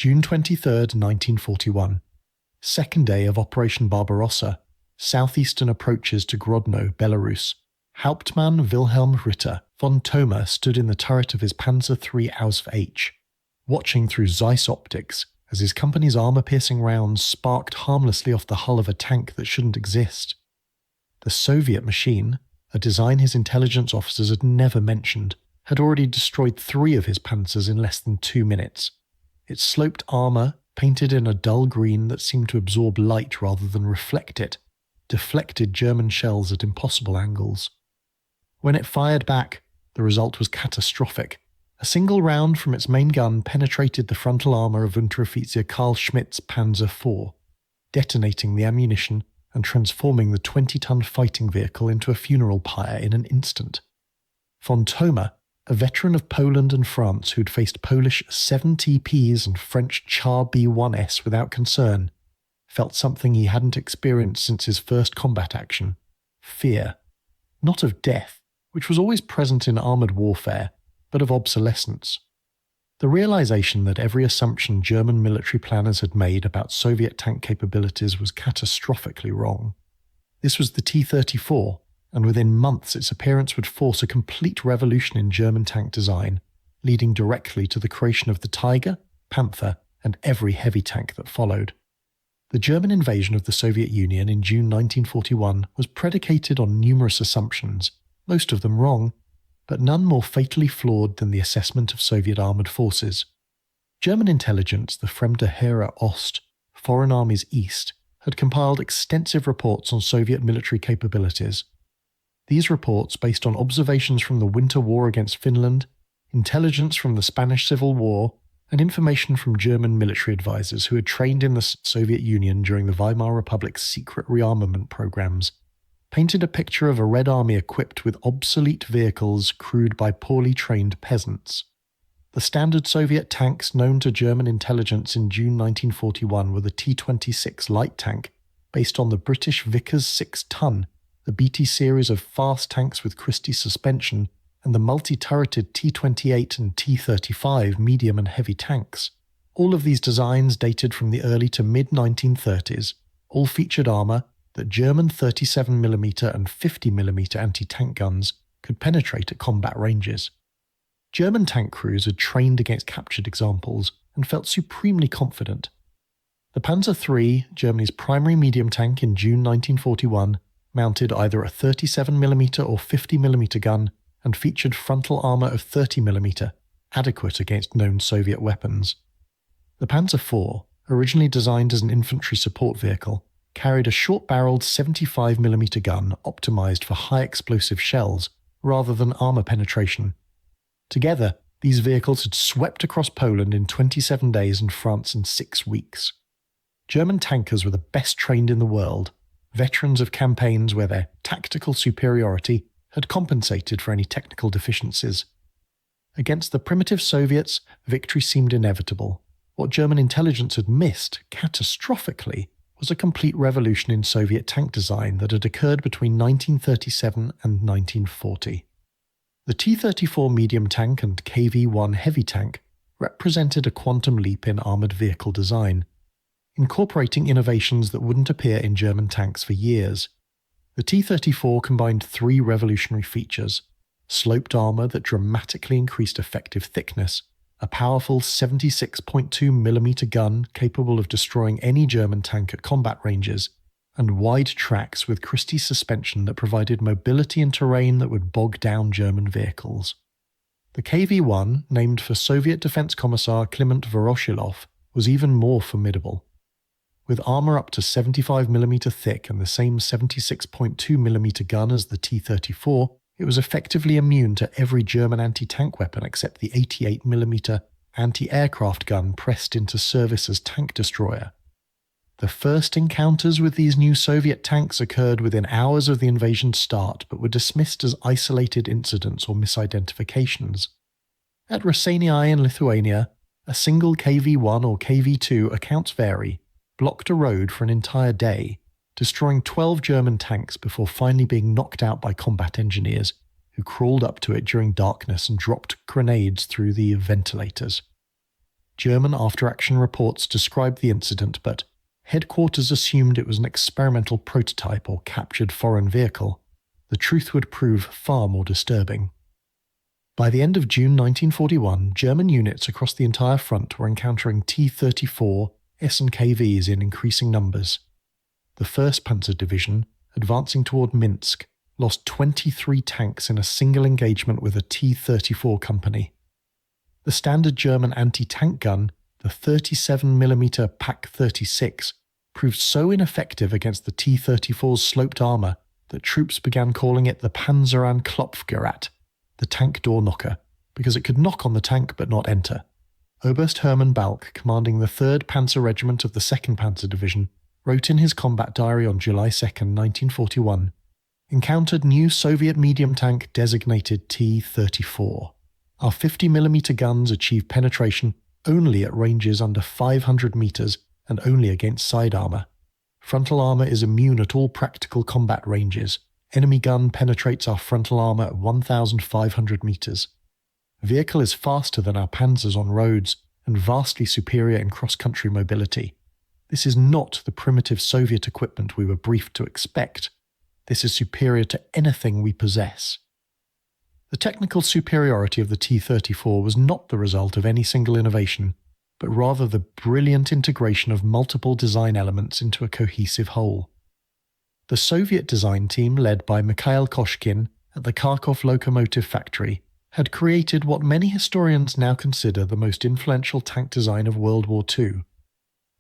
June 23, 1941. Second day of Operation Barbarossa, southeastern approaches to Grodno, Belarus. Hauptmann Wilhelm Ritter von Thoma stood in the turret of his Panzer III Ausf H, watching through Zeiss optics as his company's armor-piercing rounds sparked harmlessly off the hull of a tank that shouldn't exist. The Soviet machine, a design his intelligence officers had never mentioned, had already destroyed 3 of his panzers in less than 2 minutes. Its sloped armor, painted in a dull green that seemed to absorb light rather than reflect it, deflected German shells at impossible angles. When it fired back, the result was catastrophic. A single round from its main gun penetrated the frontal armor of Unteroffizier Karl Schmidt's Panzer IV, detonating the ammunition and transforming the 20-ton fighting vehicle into a funeral pyre in an instant. Von Thoma, a veteran of Poland and France who'd faced Polish 7TPs and French Char B1S without concern, felt something he hadn't experienced since his first combat action: fear. Not of death, which was always present in armoured warfare, but of obsolescence. The realization that every assumption German military planners had made about Soviet tank capabilities was catastrophically wrong. This was the T-34, and within months its appearance would force a complete revolution in German tank design, leading directly to the creation of the Tiger, Panther, and every heavy tank that followed. The German invasion of the Soviet Union in June 1941 was predicated on numerous assumptions, most of them wrong, but none more fatally flawed than the assessment of Soviet armoured forces. German intelligence, the Fremde Heere Ost, Foreign Armies East, had compiled extensive reports on Soviet military capabilities. These reports, based on observations from the Winter War against Finland, intelligence from the Spanish Civil War, and information from German military advisors who had trained in the Soviet Union during the Weimar Republic's secret rearmament programs, painted a picture of a Red Army equipped with obsolete vehicles crewed by poorly trained peasants. The standard Soviet tanks known to German intelligence in June 1941 were the T-26 light tank, based on the British Vickers 6-ton, the BT series of fast tanks with Christie suspension, and the multi-turreted T-28 and T-35 medium and heavy tanks. All of these designs dated from the early to mid-1930s, all featured armour that German 37mm and 50mm anti-tank guns could penetrate at combat ranges. German tank crews had trained against captured examples and felt supremely confident. The Panzer III, Germany's primary medium tank in June 1941, mounted either a 37mm or 50mm gun and featured frontal armour of 30mm, adequate against known Soviet weapons. The Panzer IV, originally designed as an infantry support vehicle, carried a short-barreled 75mm gun optimized for high-explosive shells rather than armor penetration. Together, these vehicles had swept across Poland in 27 days and France in 6 weeks. German tankers were the best trained in the world, veterans of campaigns where their tactical superiority had compensated for any technical deficiencies. Against the primitive Soviets, victory seemed inevitable. What German intelligence had missed, catastrophically, was a complete revolution in Soviet tank design that had occurred between 1937 and 1940. The T-34 medium tank and KV-1 heavy tank represented a quantum leap in armoured vehicle design, incorporating innovations that wouldn't appear in German tanks for years. The T-34 combined 3 revolutionary features: sloped armour that dramatically increased effective thickness, a powerful 76.2mm gun capable of destroying any German tank at combat ranges, and wide tracks with Christie suspension that provided mobility in terrain that would bog down German vehicles. The KV-1, named for Soviet Defense Commissar Kliment Voroshilov, was even more formidable. With armour up to 75mm thick and the same 76.2mm gun as the T-34, it was effectively immune to every German anti-tank weapon except the 88mm anti-aircraft gun pressed into service as tank destroyer. The first encounters with these new Soviet tanks occurred within hours of the invasion's start, but were dismissed as isolated incidents or misidentifications. At Raseiniai in Lithuania, a single KV-1 or KV-2, accounts vary, blocked a road for an entire day, destroying 12 German tanks before finally being knocked out by combat engineers, who crawled up to it during darkness and dropped grenades through the ventilators. German after-action reports described the incident, but headquarters assumed it was an experimental prototype or captured foreign vehicle. The truth would prove far more disturbing. By the end of June 1941, German units across the entire front were encountering T-34 S and KVs in increasing numbers. The 1st Panzer Division, advancing toward Minsk, lost 23 tanks in a single engagement with a T-34 company. The standard German anti-tank gun, the 37mm Pak-36, proved so ineffective against the T-34's sloped armour that troops began calling it the Panzer Klopfgerät, the tank door knocker, because it could knock on the tank but not enter. Oberst Hermann Balck, commanding the 3rd Panzer Regiment of the 2nd Panzer Division, wrote in his combat diary on July 2, 1941, encountered new Soviet medium tank designated T-34. Our 50mm guns achieve penetration only at ranges under 500 meters and only against side armor. Frontal armor is immune at all practical combat ranges. Enemy gun penetrates our frontal armor at 1,500 meters. Vehicle is faster than our panzers on roads and vastly superior in cross-country mobility. This is not the primitive Soviet equipment we were briefed to expect. This is superior to anything we possess. The technical superiority of the T-34 was not the result of any single innovation, but rather the brilliant integration of multiple design elements into a cohesive whole. The Soviet design team, led by Mikhail Koshkin at the Kharkov Locomotive Factory, had created what many historians now consider the most influential tank design of World War II.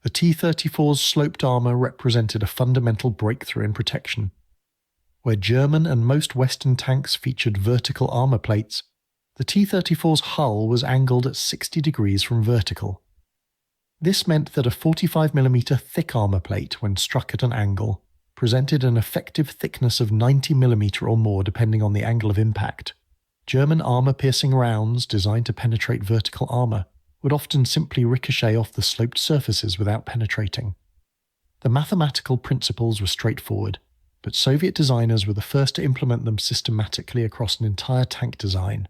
The T-34's sloped armour represented a fundamental breakthrough in protection. Where German and most Western tanks featured vertical armour plates, the T-34's hull was angled at 60 degrees from vertical. This meant that a 45mm thick armour plate, when struck at an angle, presented an effective thickness of 90mm or more depending on the angle of impact. German armour-piercing rounds designed to penetrate vertical armour would often simply ricochet off the sloped surfaces without penetrating. The mathematical principles were straightforward, but Soviet designers were the first to implement them systematically across an entire tank design.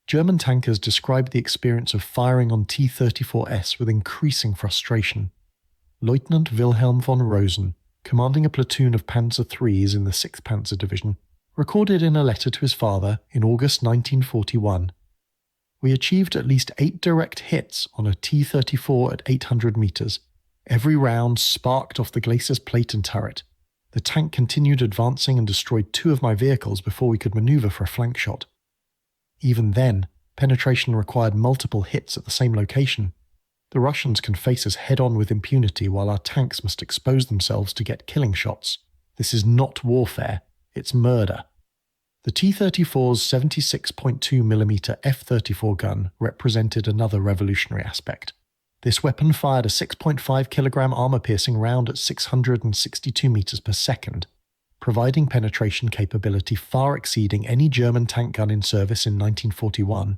German tankers described the experience of firing on T-34S with increasing frustration. Lieutenant Wilhelm von Rosen, commanding a platoon of Panzer IIIs in the 6th Panzer Division, recorded in a letter to his father in August 1941, "We achieved at least 8 direct hits on a T-34 at 800 meters. Every round sparked off the glacier's plate and turret. The tank continued advancing and destroyed 2 of my vehicles before we could maneuver for a flank shot. Even then, penetration required multiple hits at the same location. The Russians can face us head-on with impunity while our tanks must expose themselves to get killing shots. This is not warfare, it's murder." The T-34's 76.2mm F-34 gun represented another revolutionary aspect. This weapon fired a 6.5 kilogram armor-piercing round at 662 meters per second, providing penetration capability far exceeding any German tank gun in service in 1941.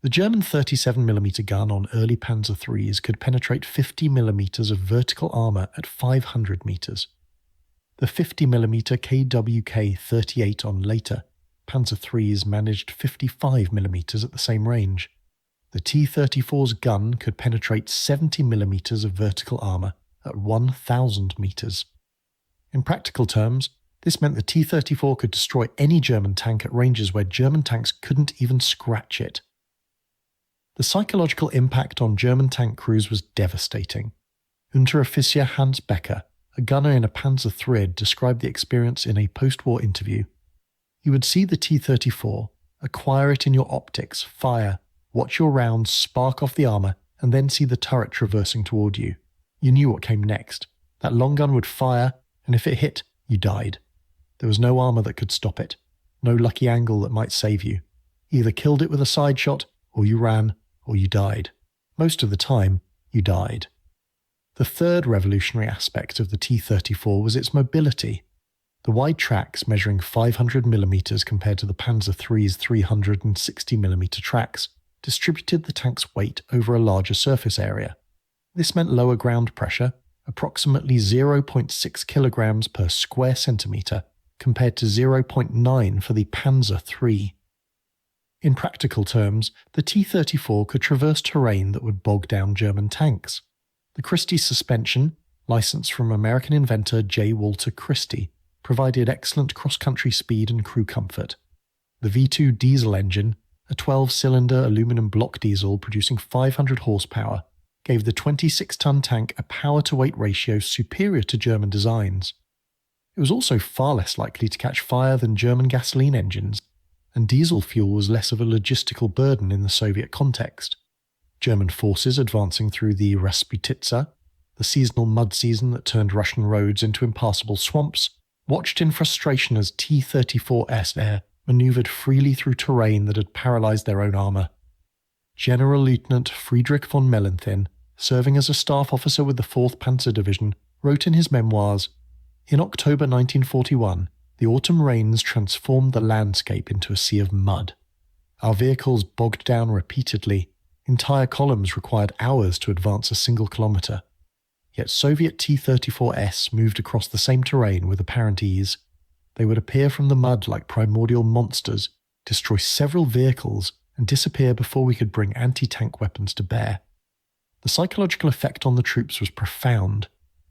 The German 37mm gun on early Panzer IIIs could penetrate 50mm of vertical armor at 500 meters. The 50mm KWK-38 on later Panzer IIIs managed 55mm at the same range. The T-34's gun could penetrate 70mm of vertical armour at 1,000 metres. In practical terms, this meant the T-34 could destroy any German tank at ranges where German tanks couldn't even scratch it. The psychological impact on German tank crews was devastating. Unteroffizier Hans Becker, a gunner in a Panzer III, described the experience in a post-war interview. "You would see the T-34, acquire it in your optics, fire, watch your rounds spark off the armour, and then see the turret traversing toward you. You knew what came next. That long gun would fire, and if it hit, you died. There was no armour that could stop it, no lucky angle that might save you. Either killed it with a side shot, or you ran, or you died. Most of the time, you died." The third revolutionary aspect of the T-34 was its mobility. The wide tracks, measuring 500mm compared to the Panzer III's 360mm tracks, distributed the tank's weight over a larger surface area. This meant lower ground pressure, approximately 0.6 kilograms per square centimetre, compared to 0.9 for the Panzer III. In practical terms, the T-34 could traverse terrain that would bog down German tanks. The Christie suspension, licensed from American inventor J. Walter Christie, provided excellent cross-country speed and crew comfort. The V2 diesel engine, a 12-cylinder aluminum block diesel producing 500 horsepower, gave the 26-ton tank a power-to-weight ratio superior to German designs. It was also far less likely to catch fire than German gasoline engines, and diesel fuel was less of a logistical burden in the Soviet context. German forces advancing through the Rasputitsa, the seasonal mud season that turned Russian roads into impassable swamps, watched in frustration as T-34s air manoeuvred freely through terrain that had paralysed their own armour. General Lieutenant Friedrich von Mellenthin, serving as a staff officer with the 4th Panzer Division, wrote in his memoirs, "In October 1941, the autumn rains transformed the landscape into a sea of mud. Our vehicles bogged down repeatedly. Entire columns required hours to advance a single kilometre. Yet Soviet T-34s moved across the same terrain with apparent ease. They would appear from the mud like primordial monsters, destroy several vehicles, and disappear before we could bring anti-tank weapons to bear. The psychological effect on the troops was profound.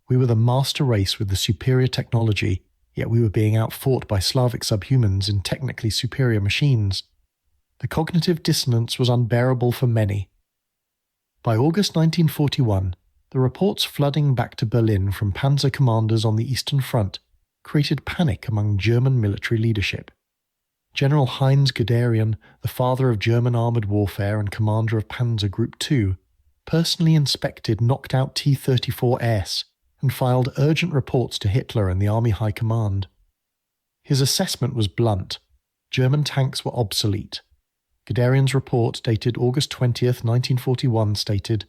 We were the master race with the superior technology, yet we were being outfought by Slavic subhumans in technically superior machines. The cognitive dissonance was unbearable for many." By August 1941, the reports flooding back to Berlin from panzer commanders on the Eastern Front created panic among German military leadership. General Heinz Guderian, the father of German armoured warfare and commander of Panzer Group II, personally inspected knocked-out T-34s and filed urgent reports to Hitler and the Army High Command. His assessment was blunt. German tanks were obsolete. Guderian's report, dated August 20, 1941, stated,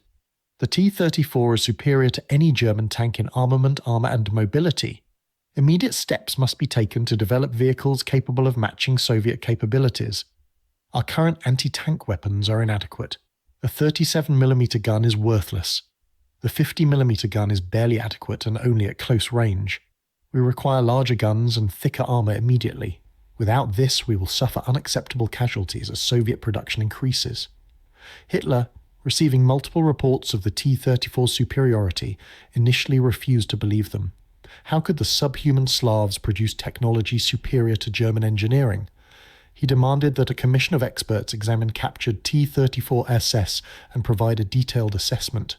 "The T-34 is superior to any German tank in armament, armour and mobility. Immediate steps must be taken to develop vehicles capable of matching Soviet capabilities. Our current anti-tank weapons are inadequate. A 37mm gun is worthless. The 50mm gun is barely adequate and only at close range. We require larger guns and thicker armour immediately. Without this, we will suffer unacceptable casualties as Soviet production increases." Hitler, receiving multiple reports of the T-34's superiority, initially refused to believe them. How could the subhuman Slavs produce technology superior to German engineering? He demanded that a commission of experts examine captured T-34SS and provide a detailed assessment.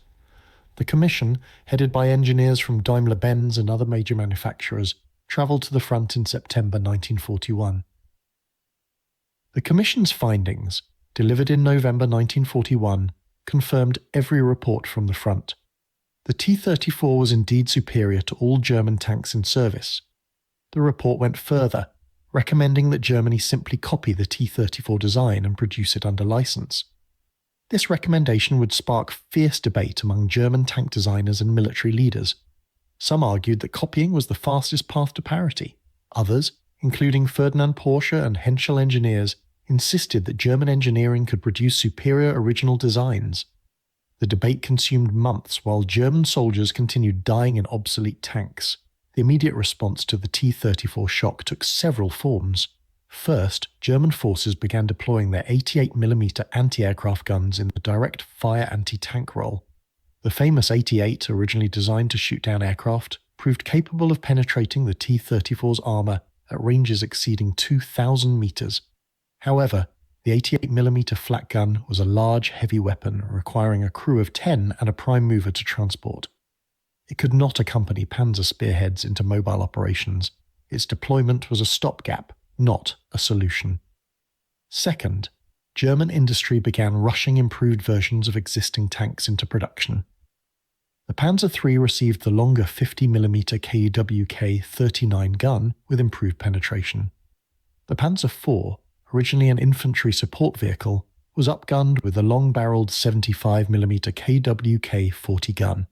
The commission, headed by engineers from Daimler-Benz and other major manufacturers, travelled to the front in September 1941. The commission's findings, delivered in November 1941, confirmed every report from the front. The T-34 was indeed superior to all German tanks in service. The report went further, recommending that Germany simply copy the T-34 design and produce it under license. This recommendation would spark fierce debate among German tank designers and military leaders. Some argued that copying was the fastest path to parity. Others, including Ferdinand Porsche and Henschel engineers, insisted that German engineering could produce superior original designs. The debate consumed months while German soldiers continued dying in obsolete tanks. The immediate response to the T-34 shock took several forms. First, German forces began deploying their 88mm anti-aircraft guns in the direct fire anti-tank role. The famous 88, originally designed to shoot down aircraft, proved capable of penetrating the T-34's armour at ranges exceeding 2,000 metres. However, the 88mm flak gun was a large, heavy weapon requiring a crew of 10 and a prime mover to transport. It could not accompany Panzer spearheads into mobile operations. Its deployment was a stopgap, not a solution. Second, German industry began rushing improved versions of existing tanks into production. The Panzer III received the longer 50mm KWK-39 gun with improved penetration. The Panzer IV, originally an infantry support vehicle, was upgunned with a long-barreled 75mm KWK-40 gun,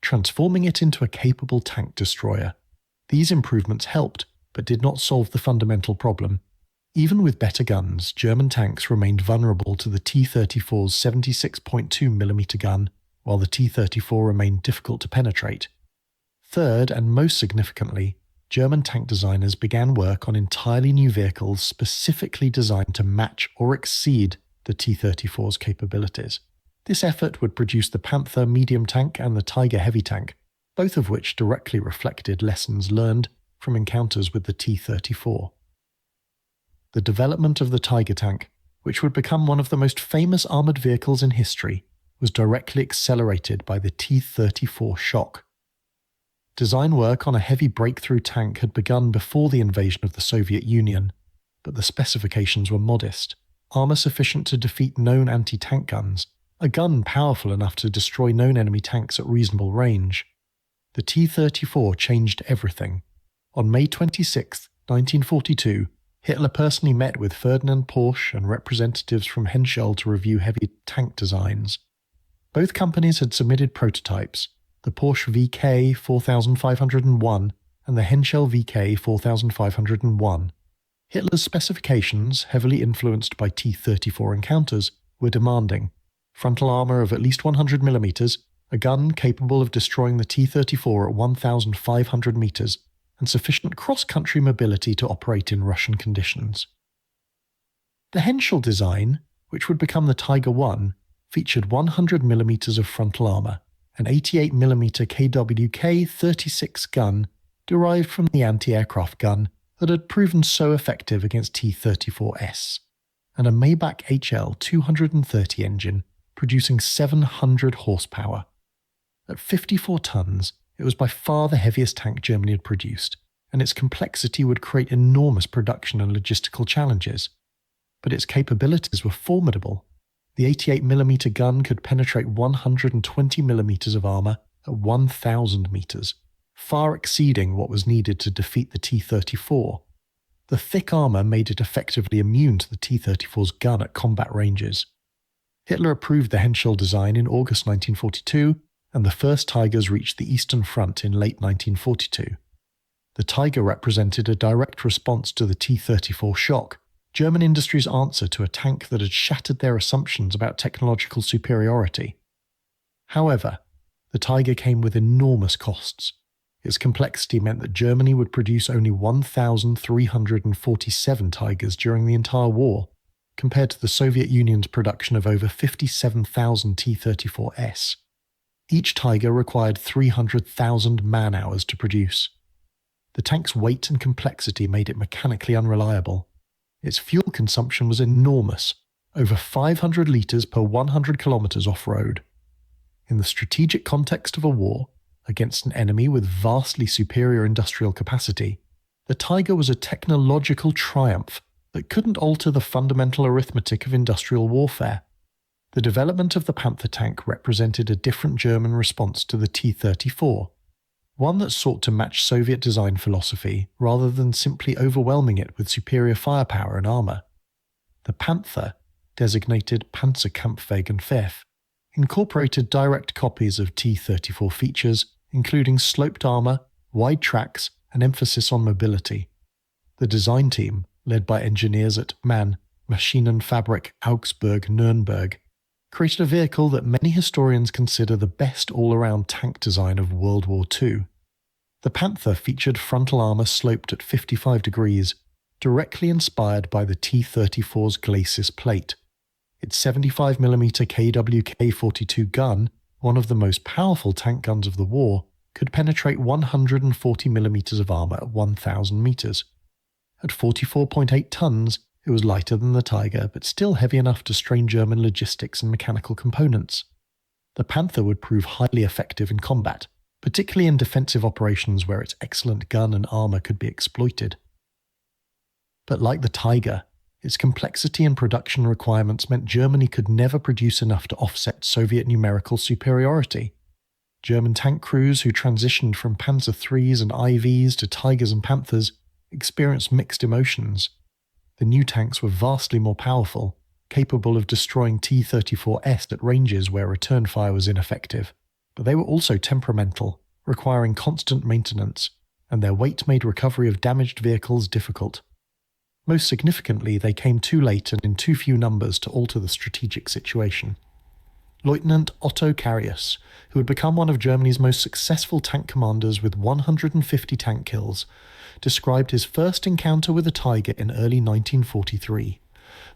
transforming it into a capable tank destroyer. These improvements helped, but did not solve the fundamental problem. Even with better guns, German tanks remained vulnerable to the T-34's 76.2mm gun, while the T-34 remained difficult to penetrate. Third, and most significantly, German tank designers began work on entirely new vehicles specifically designed to match or exceed the T-34's capabilities. This effort would produce the Panther medium tank and the Tiger heavy tank, both of which directly reflected lessons learned from encounters with the T-34. The development of the Tiger tank, which would become one of the most famous armoured vehicles in history, was directly accelerated by the T-34 shock. Design work on a heavy breakthrough tank had begun before the invasion of the Soviet Union, but the specifications were modest. Armour sufficient to defeat known anti-tank guns, a gun powerful enough to destroy known enemy tanks at reasonable range. The T-34 changed everything. On May 26, 1942, Hitler personally met with Ferdinand Porsche and representatives from Henschel to review heavy tank designs. Both companies had submitted prototypes, the Porsche VK 4501 and the Henschel VK 4501. Hitler's specifications, heavily influenced by T-34 encounters, were demanding: frontal armour of at least 100 mm, a gun capable of destroying the T-34 at 1,500 metres, and sufficient cross-country mobility to operate in Russian conditions. The Henschel design, which would become the Tiger I, featured 100 mm of frontal armour, an 88 mm KWK-36 gun derived from the anti-aircraft gun that had proven so effective against T-34S, and a Maybach HL 230 engine producing 700 horsepower. At 54 tons, it was by far the heaviest tank Germany had produced, and its complexity would create enormous production and logistical challenges. But its capabilities were formidable. The 88 mm gun could penetrate 120 mm of armour at 1,000 metres, far exceeding what was needed to defeat the T-34. The thick armour made it effectively immune to the T-34's gun at combat ranges. Hitler approved the Henschel design in August 1942, and the first Tigers reached the Eastern Front in late 1942. The Tiger represented a direct response to the T-34 shock, German industry's answer to a tank that had shattered their assumptions about technological superiority. However, the Tiger came with enormous costs. Its complexity meant that Germany would produce only 1,347 Tigers during the entire war, compared to the Soviet Union's production of over 57,000 T-34S. Each Tiger required 300,000 man-hours to produce. The tank's weight and complexity made it mechanically unreliable. Its fuel consumption was enormous, over 500 litres per 100 kilometres off-road. In the strategic context of a war, against an enemy with vastly superior industrial capacity, the Tiger was a technological triumph that couldn't alter the fundamental arithmetic of industrial warfare. The development of the Panther tank represented a different German response to the T-34, one that sought to match Soviet design philosophy rather than simply overwhelming it with superior firepower and armour. The Panther, designated Panzerkampfwagen 5, incorporated direct copies of T-34 features, including sloped armour, wide tracks, and emphasis on mobility. The design team, led by engineers at MAN, Maschinenfabrik Augsburg Nürnberg, created a vehicle that many historians consider the best all-around tank design of World War II. The Panther featured frontal armour sloped at 55 degrees, directly inspired by the T-34's glacis plate. Its 75mm KWK-42 gun, one of the most powerful tank guns of the war, could penetrate 140mm of armour at 1,000 metres. At 44.8 tons, it was lighter than the Tiger, but still heavy enough to strain German logistics and mechanical components. The Panther would prove highly effective in combat, particularly in defensive operations where its excellent gun and armour could be exploited. But like the Tiger, its complexity and production requirements meant Germany could never produce enough to offset Soviet numerical superiority. German tank crews who transitioned from Panzer IIIs and IVs to Tigers and Panthers experienced mixed emotions. The new tanks were vastly more powerful, capable of destroying T-34S at ranges where return fire was ineffective, but they were also temperamental, requiring constant maintenance, and their weight made recovery of damaged vehicles difficult. Most significantly, they came too late and in too few numbers to alter the strategic situation. Lieutenant Otto Carius, who had become one of Germany's most successful tank commanders with 150 tank kills, described his first encounter with a Tiger in early 1943.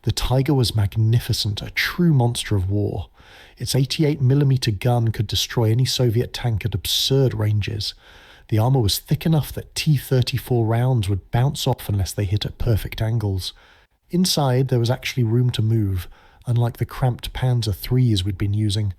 The Tiger was magnificent, a true monster of war. Its 88mm gun could destroy any Soviet tank at absurd ranges. The armour was thick enough that T-34 rounds would bounce off unless they hit at perfect angles. Inside there was actually room to move, unlike the cramped Panzer IIIs we'd been using.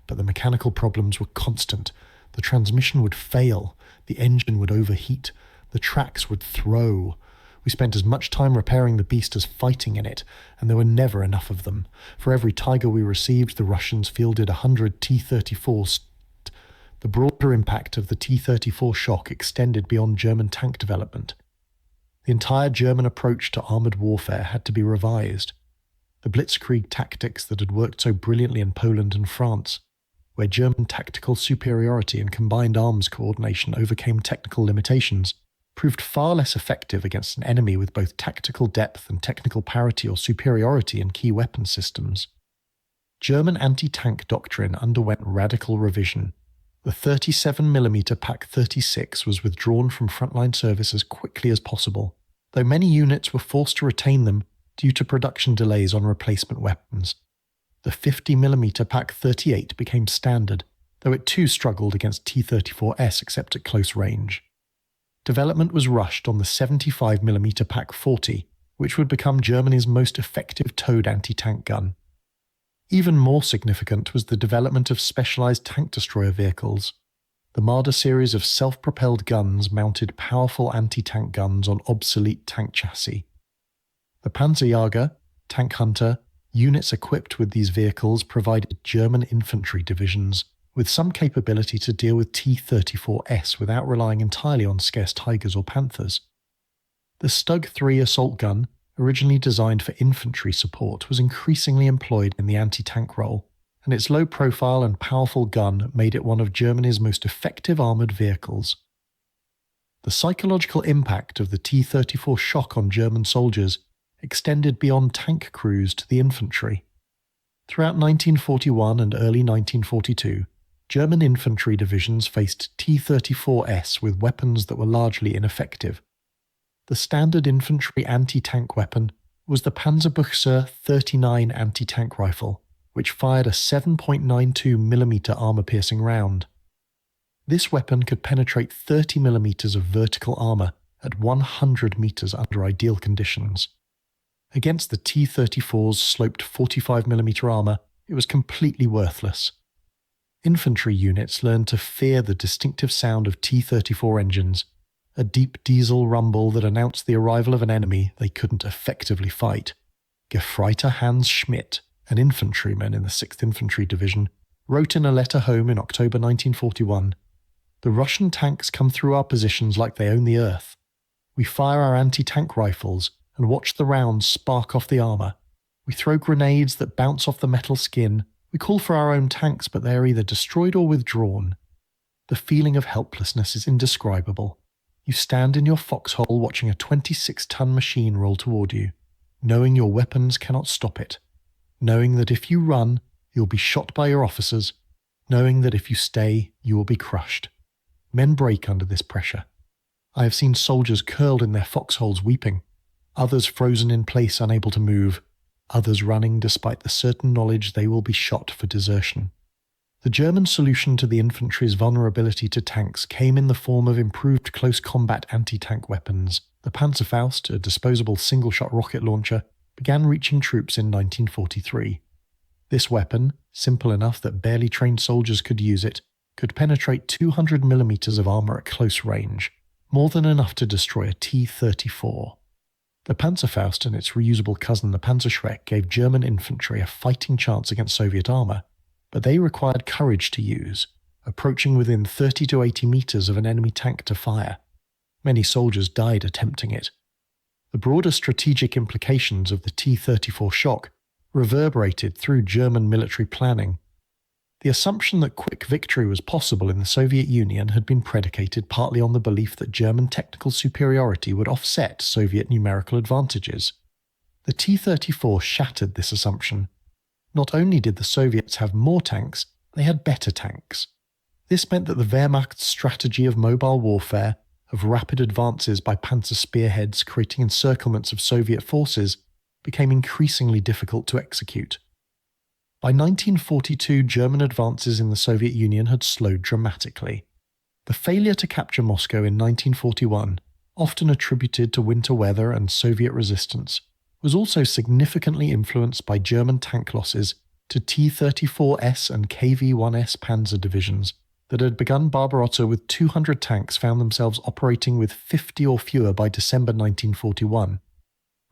But the mechanical problems were constant. The transmission would fail, the engine would overheat, the tracks would throw. We spent as much time repairing the beast as fighting in it, and there were never enough of them. For every Tiger we received, the Russians fielded 100 T-34s. The broader impact of the T-34 shock extended beyond German tank development. The entire German approach to armoured warfare had to be revised. The blitzkrieg tactics that had worked so brilliantly in Poland and France, where German tactical superiority and combined arms coordination overcame technical limitations, proved far less effective against an enemy with both tactical depth and technical parity or superiority in key weapon systems. German anti-tank doctrine underwent radical revision. The 37mm Pak-36 was withdrawn from frontline service as quickly as possible, though many units were forced to retain them due to production delays on replacement weapons. The 50mm Pak-38 became standard, though it too struggled against T-34S except at close range. Development was rushed on the 75mm Pak-40, which would become Germany's most effective towed anti-tank gun. Even more significant was the development of specialized tank destroyer vehicles. The Marder series of self-propelled guns mounted powerful anti-tank guns on obsolete tank chassis. The Panzerjäger, Tank Hunter, units equipped with these vehicles provided German infantry divisions with some capability to deal with T-34S without relying entirely on scarce Tigers or Panthers. The Stug 3 assault gun, originally designed for infantry support, was increasingly employed in the anti-tank role, and its low profile and powerful gun made it one of Germany's most effective armoured vehicles. The psychological impact of the T-34 shock on German soldiers extended beyond tank crews to the infantry. Throughout 1941 and early 1942, German infantry divisions faced T-34S with weapons that were largely ineffective. The standard infantry anti-tank weapon was the Panzerbuchse 39 anti-tank rifle, which fired a 7.92mm armour-piercing round. This weapon could penetrate 30mm of vertical armour at 100 metres under ideal conditions. Against the T-34's sloped 45mm armour, it was completely worthless. Infantry units learned to fear the distinctive sound of T-34 engines, a deep diesel rumble that announced the arrival of an enemy they couldn't effectively fight. Gefreiter Hans Schmidt, an infantryman in the 6th Infantry Division, wrote in a letter home in October 1941, "The Russian tanks come through our positions like they own the earth. We fire our anti-tank rifles and watch the rounds spark off the armour. We throw grenades that bounce off the metal skin. We call for our own tanks, but they are either destroyed or withdrawn. The feeling of helplessness is indescribable. You stand in your foxhole watching a 26-ton machine roll toward you, knowing your weapons cannot stop it, knowing that if you run, you'll be shot by your officers, knowing that if you stay, you will be crushed. Men break under this pressure. I have seen soldiers curled in their foxholes weeping, others frozen in place unable to move, others running despite the certain knowledge they will be shot for desertion. The German solution to the infantry's vulnerability to tanks came in the form of improved close combat anti-tank weapons. The Panzerfaust, a disposable single-shot rocket launcher, began reaching troops in 1943. This weapon, simple enough that barely trained soldiers could use it, could penetrate 200mm of armour at close range, more than enough to destroy a T-34. The Panzerfaust and its reusable cousin the Panzerschreck gave German infantry a fighting chance against Soviet armour, but they required courage to use, approaching within 30 to 80 metres of an enemy tank to fire. Many soldiers died attempting it. The broader strategic implications of the T-34 shock reverberated through German military planning. The assumption that quick victory was possible in the Soviet Union had been predicated partly on the belief that German technical superiority would offset Soviet numerical advantages. The T-34 shattered this assumption. Not only did the Soviets have more tanks, they had better tanks. This meant that the Wehrmacht's strategy of mobile warfare, of rapid advances by Panzer spearheads creating encirclements of Soviet forces became increasingly difficult to execute. By 1942, German advances in the Soviet Union had slowed dramatically. The failure to capture Moscow in 1941, often attributed to winter weather and Soviet resistance, was also significantly influenced by German tank losses to T-34S and KV-1S panzer divisions that had begun Barbarossa with 200 tanks found themselves operating with 50 or fewer by December 1941.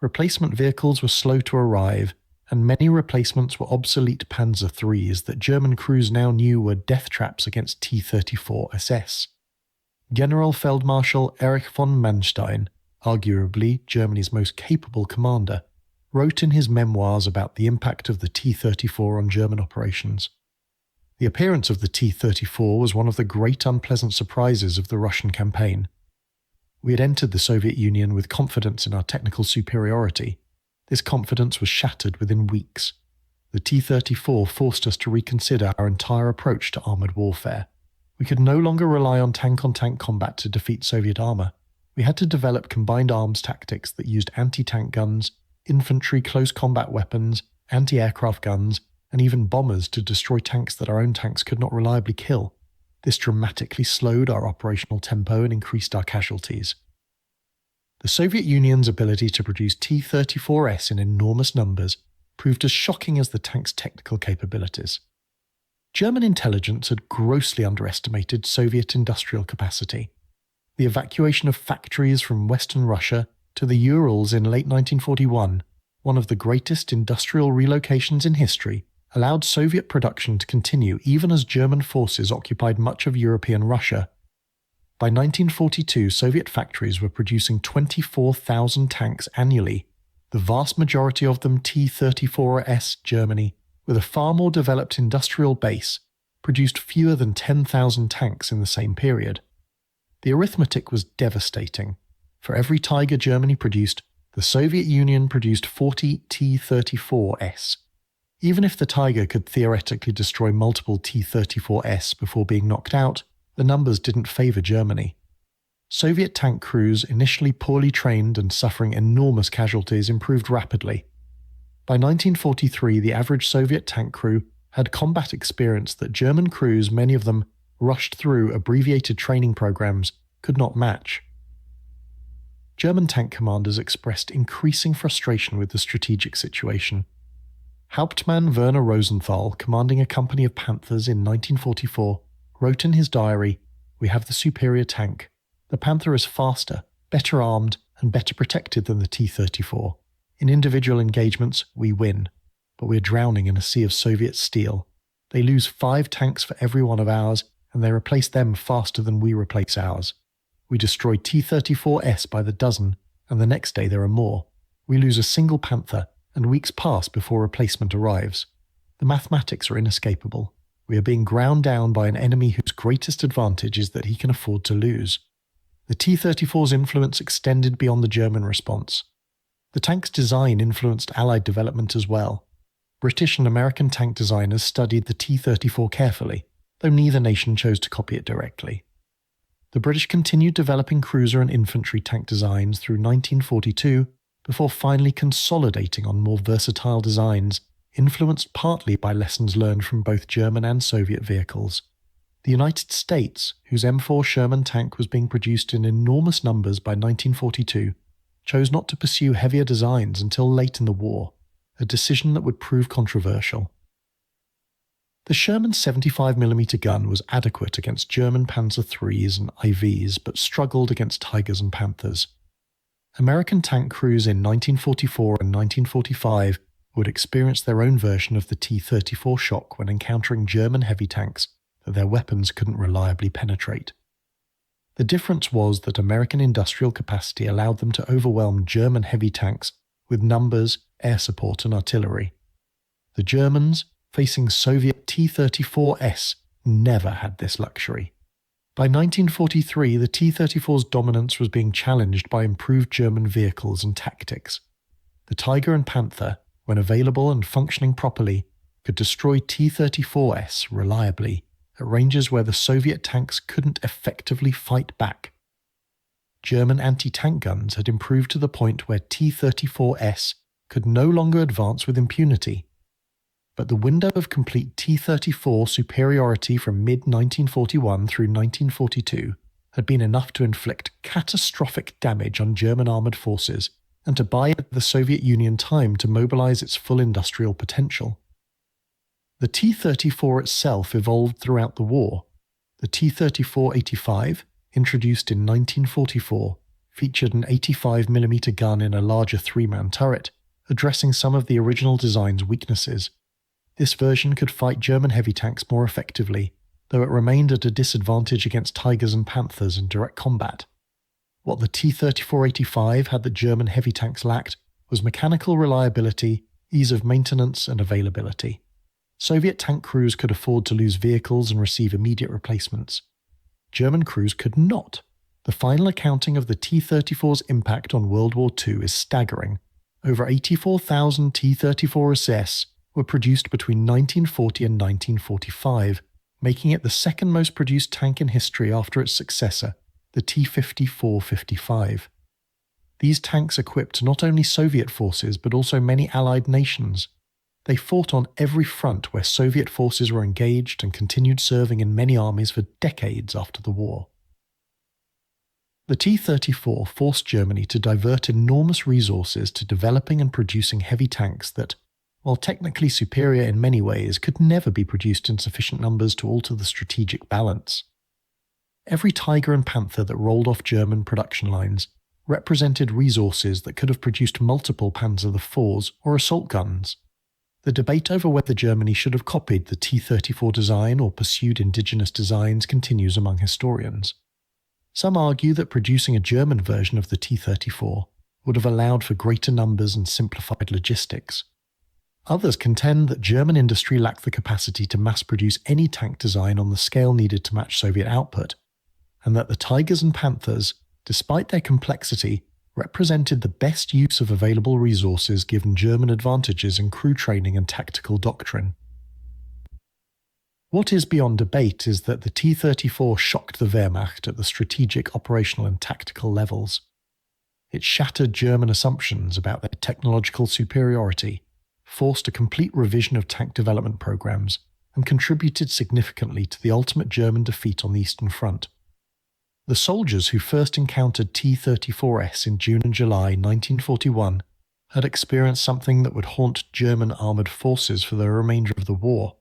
Replacement vehicles were slow to arrive, and many replacements were obsolete Panzer IIIs that German crews now knew were death traps against T-34 SS. General Feldmarschall Erich von Manstein, arguably Germany's most capable commander, wrote in his memoirs about the impact of the T-34 on German operations. The appearance of the T-34 was one of the great unpleasant surprises of the Russian campaign. We had entered the Soviet Union with confidence in our technical superiority. This confidence was shattered within weeks. The T-34 forced us to reconsider our entire approach to armoured warfare. We could no longer rely on tank-on-tank combat to defeat Soviet armour. We had to develop combined arms tactics that used anti-tank guns, infantry close combat weapons, anti-aircraft guns, and even bombers to destroy tanks that our own tanks could not reliably kill. This dramatically slowed our operational tempo and increased our casualties. The Soviet Union's ability to produce T-34S in enormous numbers proved as shocking as the tank's technical capabilities. German intelligence had grossly underestimated Soviet industrial capacity. The evacuation of factories from Western Russia to the Urals in late 1941, one of the greatest industrial relocations in history, allowed Soviet production to continue even as German forces occupied much of European Russia. By 1942, Soviet factories were producing 24,000 tanks annually, the vast majority of them T-34S. Germany, with a far more developed industrial base, produced fewer than 10,000 tanks in the same period. The arithmetic was devastating. For every Tiger Germany produced, the Soviet Union produced 40 T-34S. Even if the Tiger could theoretically destroy multiple T-34S before being knocked out, the numbers didn't favour Germany. Soviet tank crews, initially poorly trained and suffering enormous casualties, improved rapidly. By 1943, the average Soviet tank crew had combat experience that German crews, many of them rushed through abbreviated training programs, could not match. German tank commanders expressed increasing frustration with the strategic situation. Hauptmann Werner Rosenthal, commanding a company of Panthers in 1944, wrote in his diary, "We have the superior tank. The Panther is faster, better armed, and better protected than the T-34. In individual engagements, we win, but we're drowning in a sea of Soviet steel. They lose 5 tanks for every one of ours, and they replace them faster than we replace ours. We destroy T-34S by the dozen, and the next day there are more. We lose a single Panther, and weeks pass before replacement arrives. The mathematics are inescapable. We are being ground down by an enemy whose greatest advantage is that he can afford to lose." The T-34's influence extended beyond the German response. The tank's design influenced Allied development as well. British and American tank designers studied the T-34 carefully, though neither nation chose to copy it directly. The British continued developing cruiser and infantry tank designs through 1942, before finally consolidating on more versatile designs, influenced partly by lessons learned from both German and Soviet vehicles. The United States, whose M4 Sherman tank was being produced in enormous numbers by 1942, chose not to pursue heavier designs until late in the war, a decision that would prove controversial. The Sherman 75mm gun was adequate against German Panzer IIIs and IVs, but struggled against Tigers and Panthers. American tank crews in 1944 and 1945 would experience their own version of the T-34 shock when encountering German heavy tanks that their weapons couldn't reliably penetrate. The difference was that American industrial capacity allowed them to overwhelm German heavy tanks with numbers, air support and artillery. The Germans, facing Soviet T-34S, never had this luxury. By 1943, the T-34's dominance was being challenged by improved German vehicles and tactics. The Tiger and Panther, when available and functioning properly, could destroy T-34S reliably at ranges where the Soviet tanks couldn't effectively fight back. German anti-tank guns had improved to the point where T-34S could no longer advance with impunity. But the window of complete T-34 superiority from mid-1941 through 1942 had been enough to inflict catastrophic damage on German armoured forces and to buy the Soviet Union time to mobilise its full industrial potential. The T-34 itself evolved throughout the war. The T-34-85, introduced in 1944, featured an 85mm gun in a larger three-man turret, addressing some of the original design's weaknesses. This version could fight German heavy tanks more effectively, though it remained at a disadvantage against Tigers and Panthers in direct combat. What the T-34-85 had that German heavy tanks lacked was mechanical reliability, ease of maintenance, and availability. Soviet tank crews could afford to lose vehicles and receive immediate replacements. German crews could not. The final accounting of the T-34's impact on World War II is staggering. Over 84,000 T-34s were produced between 1940 and 1945, making it the second most produced tank in history after its successor, the T-54-55. These tanks equipped not only Soviet forces but also many Allied nations. They fought on every front where Soviet forces were engaged and continued serving in many armies for decades after the war. The T-34 forced Germany to divert enormous resources to developing and producing heavy tanks that, while technically superior in many ways, could never be produced in sufficient numbers to alter the strategic balance. Every Tiger and Panther that rolled off German production lines represented resources that could have produced multiple Panzer IVs or assault guns. The debate over whether Germany should have copied the T-34 design or pursued indigenous designs continues among historians. Some argue that producing a German version of the T-34 would have allowed for greater numbers and simplified logistics. Others contend that German industry lacked the capacity to mass-produce any tank design on the scale needed to match Soviet output, and that the Tigers and Panthers, despite their complexity, represented the best use of available resources given German advantages in crew training and tactical doctrine. What is beyond debate is that the T-34 shocked the Wehrmacht at the strategic, operational and tactical levels. It shattered German assumptions about their technological superiority, forced a complete revision of tank development programs, and contributed significantly to the ultimate German defeat on the Eastern Front. The soldiers who first encountered T-34s in June and July 1941 had experienced something that would haunt German armoured forces for the remainder of the war.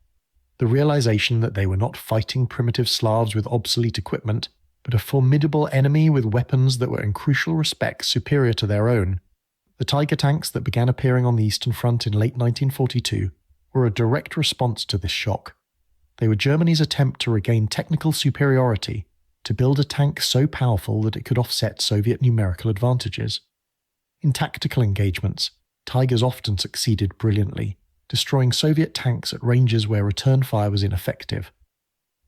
The realization that they were not fighting primitive Slavs with obsolete equipment, but a formidable enemy with weapons that were in crucial respects superior to their own. The Tiger tanks that began appearing on the Eastern Front in late 1942 were a direct response to this shock. They were Germany's attempt to regain technical superiority, to build a tank so powerful that it could offset Soviet numerical advantages. In tactical engagements, Tigers often succeeded brilliantly, destroying Soviet tanks at ranges where return fire was ineffective.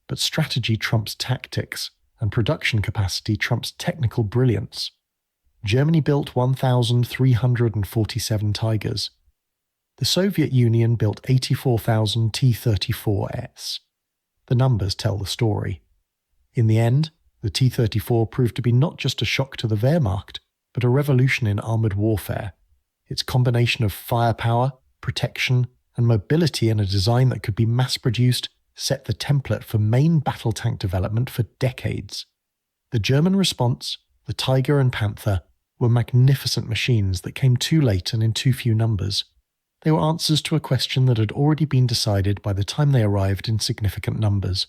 But strategy trumps tactics, and production capacity trumps technical brilliance. Germany built 1,347 Tigers. The Soviet Union built 84,000 T-34s. The numbers tell the story. In the end, the T-34 proved to be not just a shock to the Wehrmacht, but a revolution in armoured warfare. Its combination of firepower, protection, and mobility in a design that could be mass-produced set the template for main battle tank development for decades. The German response, the Tiger and Panther, were magnificent machines that came too late and in too few numbers. They were answers to a question that had already been decided by the time they arrived in significant numbers.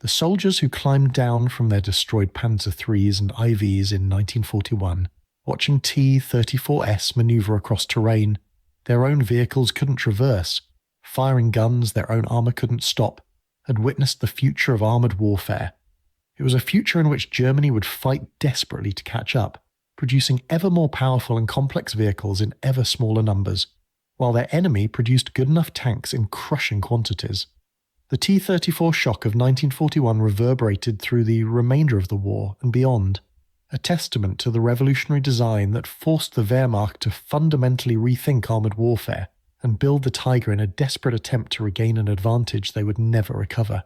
The soldiers who climbed down from their destroyed Panzer IIIs and IVs in 1941, watching T-34s maneuver across terrain their own vehicles couldn't traverse, firing guns their own armour couldn't stop, had witnessed the future of armoured warfare. It was a future in which Germany would fight desperately to catch up, producing ever more powerful and complex vehicles in ever smaller numbers, while their enemy produced good enough tanks in crushing quantities. The T-34 shock of 1941 reverberated through the remainder of the war and beyond, a testament to the revolutionary design that forced the Wehrmacht to fundamentally rethink armoured warfare and build the Tiger in a desperate attempt to regain an advantage they would never recover.